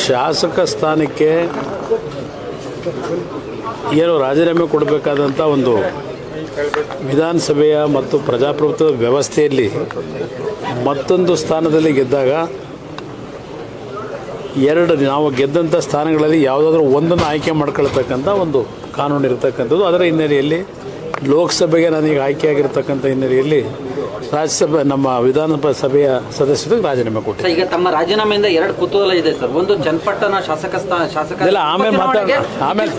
ಶಾಸಕ ಸ್ಥಾನಕ್ಕೆ ಏನು ರಾಜೀನಾಮೆ ಕೊಡಬೇಕಾದಂಥ ಒಂದು ವಿಧಾನಸಭೆಯ ಮತ್ತು ಪ್ರಜಾಪ್ರಭುತ್ವದ ವ್ಯವಸ್ಥೆಯಲ್ಲಿ ಮತ್ತೊಂದು ಸ್ಥಾನದಲ್ಲಿ ಗೆದ್ದಾಗ ನಾವು ಗೆದ್ದಂಥ ಸ್ಥಾನಗಳಲ್ಲಿ ಯಾವುದಾದ್ರೂ ಒಂದನ್ನು ಆಯ್ಕೆ ಮಾಡ್ಕೊಳ್ತಕ್ಕಂಥ ಒಂದು ಕಾನೂನು ಇರತಕ್ಕಂಥದ್ದು. ಅದರ ಹಿನ್ನೆಲೆಯಲ್ಲಿ ಲೋಕಸಭೆಗೆ ನನಗೆ ಆಯ್ಕೆಯಾಗಿರ್ತಕ್ಕಂಥ ಹಿನ್ನೆಲೆಯಲ್ಲಿ ರಾಜ್ಯಸಭೆ ನಮ್ಮ ವಿಧಾನಸಭೆಯ ಸದಸ್ಯರಿಗೆ ರಾಜೀನಾಮೆ ಕೊಟ್ಟಿದ್ದಾರೆ. ಈಗ ತಮ್ಮ ರಾಜೀನಾಮೆಯಿಂದ ಎರಡು ಕುತೂಹಲ ಇದೆ ಸರ್. ಒಂದು ಚನ್ನಪಟ್ಟಣ ಶಾಸಕ ಆಮೇಲೆ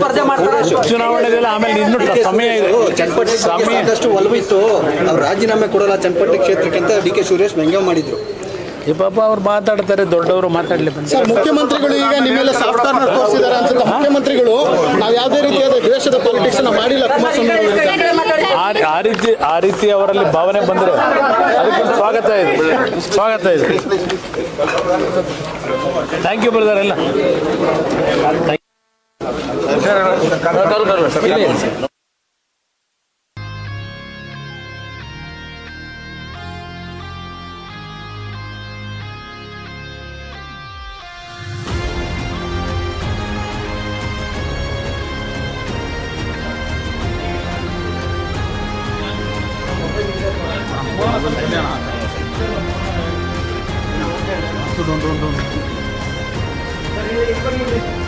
ಚುನಾವಣೆಗೆಲ್ಲ ಆಮೇಲೆ ಇನ್ನೂ ಸಮಯ ಇದೆ. ಸಾಕಷ್ಟು ಒಲವಿತ್ತು, ಅವ್ರು ರಾಜೀನಾಮೆ ಕೊಡಲ್ಲ ಚನ್ನಪಟ್ಟಣ ಕ್ಷೇತ್ರಕ್ಕೆ ಅಂತ ಡಿ ಕೆ ಸುರೇಶ್ ವ್ಯಂಗ್ಯ ಮಾಡಿದ್ರು. ಈ ಪಾಪ ಅವ್ರು ಮಾತಾಡ್ತಾರೆ, ದೊಡ್ಡವರು ಮಾತಾಡಲಿ. ಮುಖ್ಯಮಂತ್ರಿಗಳು ಈಗ ನಿಮ್ಮೆಲ್ಲ ಸಾಫ್ಟ್ ಕಾರ್ನರ್ ತೋರಿಸಿದ್ದಾರೆ ಅನ್ಸುತ್ತೆ. ಮುಖ್ಯಮಂತ್ರಿಗಳು ನಾವು ಯಾವುದೇ ರೀತಿಯಾದ ದ್ವೇಷದ ಪಾಲಿಟಿಕ್ಸ್ ಮಾಡಿಲ್ಲ. ಆ ರೀತಿ ಅವರಲ್ಲಿ ಭಾವನೆ ಬಂದರೆ ಅದಕ್ಕೆ ಸ್ವಾಗತ ಇದೆ. ಥ್ಯಾಂಕ್ ಯು ಬ್ರದರ್ ಎಲ್ಲ. Don't.